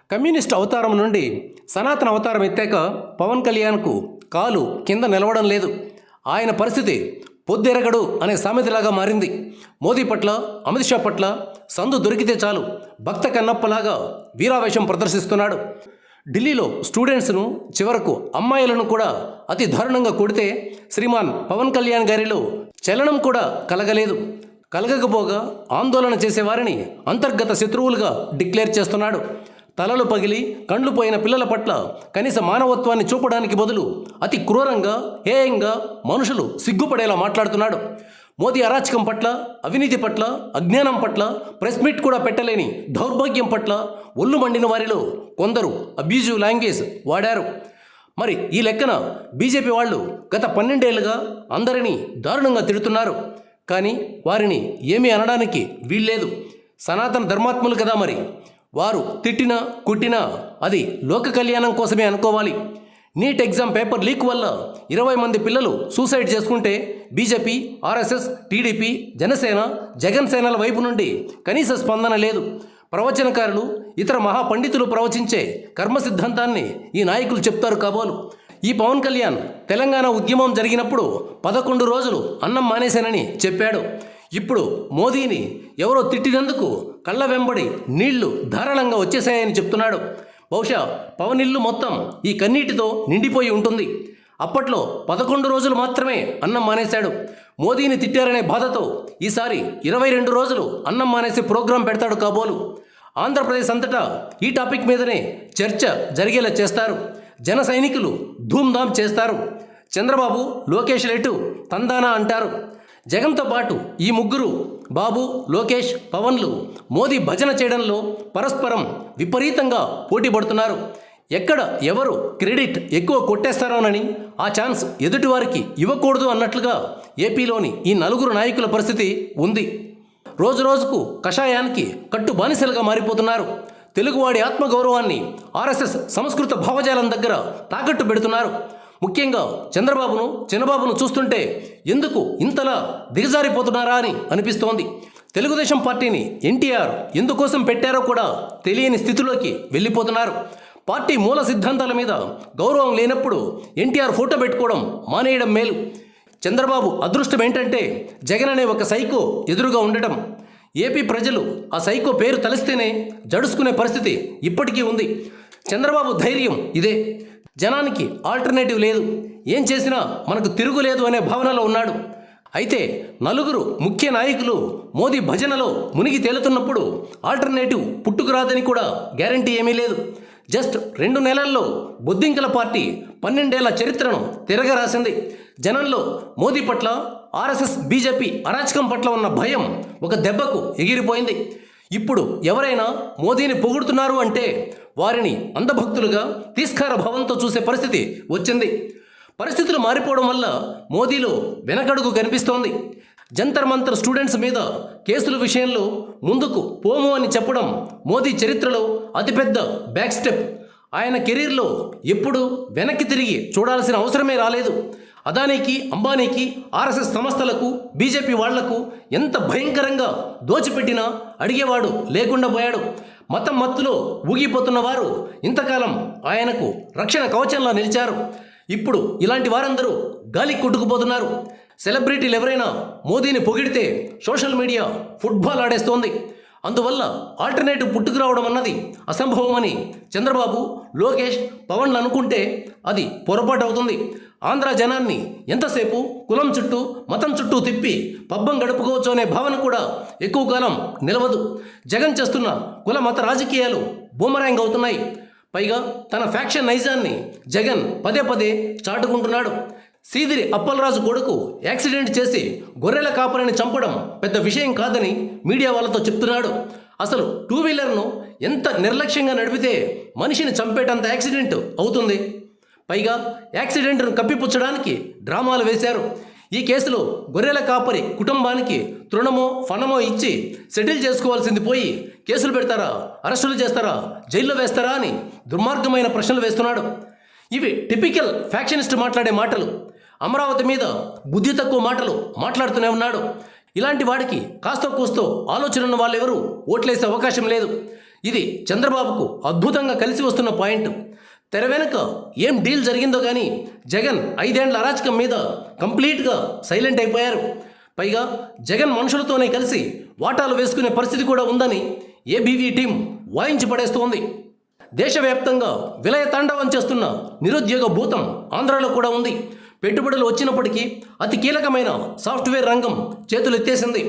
Communist అవతారం నుండి సనాతన అవతారం ఎత్తాక పవన్ కళ్యాణ్కు కాలు కింద నిలవడం లేదు. ఆయన పరిస్థితి పొద్దెరగడు అనే సామెతలాగా మారింది. మోదీ పట్ల, అమిత్ షా పట్ల సందు దొరికితే చాలు భక్త కన్నప్పలాగా వీరావేశం ప్రదర్శిస్తున్నాడు. ఢిల్లీలో స్టూడెంట్స్ను, చివరకు అమ్మాయిలను కూడా అతి దారుణంగా కొడితే శ్రీమాన్ పవన్ కళ్యాణ్ గారిలో చలనం కూడా కలగలేదు. కలగకపోగా ఆందోళన చేసేవారిని అంతర్గత శత్రువులుగా డిక్లేర్ చేస్తున్నాడు. తలలు పగిలి కండ్లు పోయిన పిల్లల పట్ల కనీస మానవత్వాన్ని చూపడానికి బదులు అతి క్రూరంగా, హేయంగా మనుషులు సిగ్గుపడేలా మాట్లాడుతున్నాడు. మోదీ అరాచకం పట్ల, అవినీతి పట్ల, అజ్ఞానం పట్ల ప్రెస్ మీట్ కూడా పెట్టలేని దౌర్భాగ్యం పట్ల ఒళ్ళు మండిన వారిలో కొందరు అబ్యూజివ్ లాంగ్వేజ్ వాడారు. మరి ఈ లెక్కన బీజేపీ వాళ్ళు గత 12 ఏళ్లుగా అందరినీ దారుణంగా తిడుతున్నారు. కానీ వారిని ఏమీ అనడానికి వీల్లేదు. సనాతన ధర్మాత్ములు కదా, మరి వారు తిట్టినా కుట్టినా అది లోక కళ్యాణం కోసమే అనుకోవాలి. నీట్ ఎగ్జామ్ పేపర్ లీక్ వల్ల 20 మంది పిల్లలు సూసైడ్ చేసుకుంటే BJP, RSS, TDP, Janasena, Jagan సేనల వైపు నుండి కనీస స్పందన లేదు. ప్రవచనకారులు, ఇతర మహాపండితులు ప్రవచించే కర్మ సిద్ధాంతాన్ని ఈ నాయకులు చెప్తారు కాబోలు. ఈ పవన్ కళ్యాణ్ తెలంగాణ ఉద్యమం జరిగినప్పుడు 11 రోజులు అన్నం మానేశానని చెప్పాడు. ఇప్పుడు మోదీని ఎవరో తిట్టినందుకు కళ్ళ వెంబడి నీళ్లు ధారాళంగా వచ్చేసాయని చెప్తున్నాడు. బహుశా పవన్ ఇల్లు మొత్తం ఈ కన్నీటితో నిండిపోయి ఉంటుంది. అప్పట్లో 11 రోజులు మాత్రమే అన్నం మానేశాడు. మోదీని తిట్టారనే బాధతో ఈసారి 22 రోజులు అన్నం మానేసి ప్రోగ్రాం పెడతాడు కాబోలు. ఆంధ్రప్రదేశ్ అంతటా ఈ టాపిక్ మీదనే చర్చ జరిగేలా చేస్తారు. జన సైనికులు ధూమ్ధామ్ చేస్తారు. చంద్రబాబు, లోకేష్ లేటు తందానా అంటారు. జగన్తో పాటు ఈ ముగ్గురు, బాబు, లోకేష్, పవన్లు మోదీ భజన చేయడంలో పరస్పరం విపరీతంగా పోటీ పడుతున్నారు. ఎక్కడ ఎవరు క్రెడిట్ ఎక్కువ కొట్టేస్తారోనని ఆ ఛాన్స్ ఎదుటివారికి ఇవ్వకూడదు అన్నట్లుగా ఏపీలోని ఈ 4 నాయకుల పరిస్థితి ఉంది. రోజు రోజుకు కషాయానికి కట్టు బానిసలుగా మారిపోతున్నారు. తెలుగువాడి ఆత్మగౌరవాన్ని ఆర్ఎస్ఎస్ సంస్కృత భావజాలం దగ్గర తాకట్టు పెడుతున్నారు. ముఖ్యంగా చంద్రబాబును, చిన్నబాబును చూస్తుంటే ఎందుకు ఇంతలా దిగజారిపోతున్నారా అని అనిపిస్తోంది. తెలుగుదేశం పార్టీని ఎన్టీఆర్ ఎందుకోసం పెట్టారో కూడా తెలియని స్థితిలోకి వెళ్ళిపోతున్నారు. పార్టీ మూల సిద్ధాంతాల మీద గౌరవం లేనప్పుడు ఎన్టీఆర్ ఫోటో పెట్టుకోవడం మానేయడం మేలు. చంద్రబాబు అదృష్టం ఏంటంటే జగన్ అనే ఒక సైకో ఎదురుగా ఉండటం. ఏపీ ప్రజలు ఆ సైకో పేరు తలిస్తేనే జడుసుకునే పరిస్థితి ఇప్పటికీ ఉంది. చంద్రబాబు ధైర్యం ఇదే. జనానికి ఆల్టర్నేటివ్ లేదు, ఏం చేసినా మనకు తిరుగులేదు అనే భావనలో ఉన్నాడు. అయితే 4 ముఖ్య నాయకులు మోదీ భజనలో మునిగి తేలుతున్నప్పుడు ఆల్టర్నేటివ్ పుట్టుకురాదని కూడా గ్యారంటీ ఏమీ లేదు. జస్ట్ 2 నెలల్లో బొద్దింకల పార్టీ 12 ఏళ్ల చరిత్రను తిరగరాసింది. జనంలో మోదీ పట్ల, ఆర్ఎస్ఎస్, బీజేపీ అరాచకం పట్ల ఉన్న భయం ఒక దెబ్బకు ఎగిరిపోయింది. ఇప్పుడు ఎవరైనా మోదీని పొగుడుతున్నారు అంటే వారిని అంధభక్తులుగా, తిరస్కార భావంతో చూసే పరిస్థితి వచ్చింది. పరిస్థితులు మారిపోవడం వల్ల మోదీలో వెనకడుగు కనిపిస్తోంది. జంతర్ మంతర్ స్టూడెంట్స్ మీద కేసుల విషయంలో ముందుకు పోము అని చెప్పడం మోదీ చరిత్రలో అతిపెద్ద బ్యాక్ స్టెప్. ఆయన కెరీర్లో ఎప్పుడు వెనక్కి తిరిగి చూడాల్సిన అవసరమే రాలేదు. అదానీకి, అంబానీకి, ఆర్ఎస్ఎస్ సంస్థలకు, బీజేపీ వాళ్లకు ఎంత భయంకరంగా దోచిపెట్టినా అడిగేవాడు లేకుండా పోయాడు. మతం మత్తులో ఊగిపోతున్న వారు ఇంతకాలం ఆయనకు రక్షణ కవచంలా నిలిచారు. ఇప్పుడు ఇలాంటి వారందరూ గాలి కొట్టుకుపోతున్నారు. సెలబ్రిటీలు ఎవరైనా మోదీని పొగిడితే సోషల్ మీడియా ఫుట్బాల్ ఆడేస్తోంది. అందువల్ల ఆల్టర్నేటివ్ పుట్టుకురావడం అన్నది అసంభవమని చంద్రబాబు, లోకేష్, పవన్లు అనుకుంటే అది పొరపాటు అవుతుంది. ఆంధ్ర జనాన్ని ఎంతసేపు కులం చుట్టూ, మతం చుట్టూ తిప్పి పబ్బం గడుపుకోవచ్చు అనే భావన కూడా ఎక్కువ కాలం నిలవదు. జగన్ చేస్తున్న కుల మత రాజకీయాలు బూమరాంగ్ అవుతున్నాయి. పైగా తన ఫ్యాక్షన్ నైజాన్ని జగన్ పదే పదే చాటుకుంటున్నాడు. సీదిరి అప్పలరాజు కొడుకు యాక్సిడెంట్ చేసి గొర్రెల కాపరిని చంపడం పెద్ద విషయం కాదని మీడియా వాళ్ళతో చెప్తున్నాడు. అసలు 2 వీలర్ను ఎంత నిర్లక్ష్యంగా నడిపితే మనిషిని చంపేటంత యాక్సిడెంట్ అవుతుంది. పైగా యాక్సిడెంట్ను కప్పిపుచ్చడానికి డ్రామాలు వేశారు. ఈ కేసులో గొర్రెల కాపరి కుటుంబానికి తృణమో, ఫణమో ఇచ్చి సెటిల్ చేసుకోవాల్సింది పోయి కేసులు పెడతారా, అరెస్టులు చేస్తారా, జైల్లో వేస్తారా అని దుర్మార్గమైన ప్రశ్నలు వేస్తున్నాడు. ఇవి టిపికల్ ఫ్యాక్షనిస్ట్ మాట్లాడే మాటలు. అమరావతి మీద బుద్ధి తక్కువ మాటలు మాట్లాడుతూనే ఉన్నాడు. ఇలాంటి వాడికి కాస్తో కూస్తో ఆలోచన ఉన్న వాళ్ళెవరూ ఓట్లేసే అవకాశం లేదు. ఇది చంద్రబాబుకు అద్భుతంగా కలిసి వస్తున్న పాయింట్. తెర వెనుక ఏం డీల్ జరిగిందో కానీ జగన్ 5 ఏళ్ల అరాచకం మీద కంప్లీట్గా సైలెంట్ అయిపోయారు. పైగా జగన్ మనుషులతోనే కలిసి వాటాలు వేసుకునే పరిస్థితి కూడా ఉందని ఏబీవీ టీం వాయించి పడేస్తోంది. దేశవ్యాప్తంగా విలయ తాండవం చేస్తున్న నిరుద్యోగ భూతం ఆంధ్రాలో కూడా ఉంది. పెట్టుబడులు వచ్చినప్పటికీ అతి కీలకమైన సాఫ్ట్వేర్ రంగం చేతులెత్తేసింది.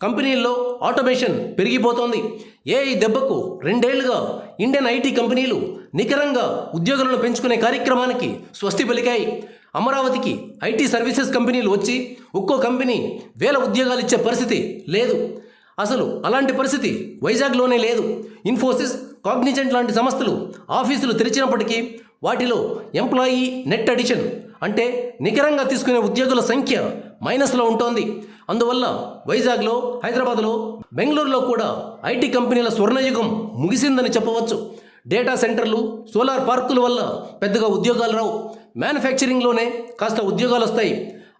కంపెనీల్లో ఆటోమేషన్ పెరిగిపోతోంది. ఏఐ దెబ్బకు 2 ఏళ్లుగా ఇండియన్ ఐటీ కంపెనీలు నికరంగా ఉద్యోగులను పెంచుకునే కార్యక్రమానికి స్వస్తి పలికాయి. అమరావతికి ఐటీ సర్వీసెస్ కంపెనీలు వచ్చి ఒక్కో కంపెనీ 1000 ఉద్యోగాలు ఇచ్చే పరిస్థితి లేదు. అసలు అలాంటి పరిస్థితి వైజాగ్లోనే లేదు. ఇన్ఫోసిస్, కాగ్నిజెంట్ లాంటి సంస్థలు ఆఫీసులు తెరిచినప్పటికీ వాటిలో ఎంప్లాయీ నెట్ అడిషన్ అంటే నికరంగా తీసుకునే ఉద్యోగుల సంఖ్య మైనస్లో ఉంటోంది. అందువల్ల వైజాగ్లో, హైదరాబాద్లో, బెంగళూరులో కూడా ఐటీ కంపెనీల స్వర్ణయుగం ముగిసిందని చెప్పవచ్చు. డేటా సెంటర్లు, సోలార్ పార్కుల వల్ల పెద్దగా ఉద్యోగాలు రావు. మ్యానుఫ్యాక్చరింగ్లోనే కాస్త ఉద్యోగాలు వస్తాయి.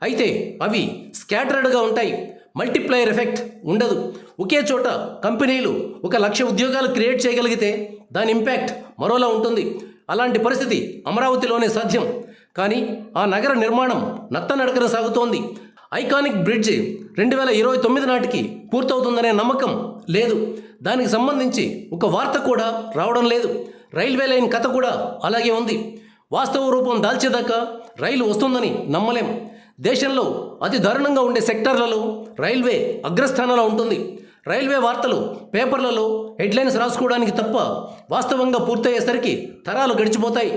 అయితే అవి స్కాటర్డ్గా ఉంటాయి. మల్టిప్లయర్ ఎఫెక్ట్ ఉండదు. ఒకే చోట కంపెనీలు 1,00,000 ఉద్యోగాలు క్రియేట్ చేయగలిగితే దాని ఇంపాక్ట్ మరోలా ఉంటుంది. అలాంటి పరిస్థితి అమరావతిలోనే సాధ్యం. కానీ ఆ నగర నిర్మాణం నత్తనడకన సాగుతోంది. ఐకానిక్ బ్రిడ్జ్ 2029 నాటికి పూర్తవుతుందనే నమ్మకం లేదు. దానికి సంబంధించి ఒక వార్త కూడా రావడం లేదు. రైల్వే లైన్ కథ కూడా అలాగే ఉంది. వాస్తవ రూపం దాల్చేదాకా రైలు వస్తుందని నమ్మలేం. దేశంలో అతి దారుణంగా ఉండే సెక్టార్లలో రైల్వే అగ్రస్థానంలో ఉంటుంది. రైల్వే వార్తలు పేపర్లలో హెడ్లైన్స్ రాసుకోవడానికి తప్ప వాస్తవంగా పూర్తయ్యేసరికి తరాలు గడిచిపోతాయి.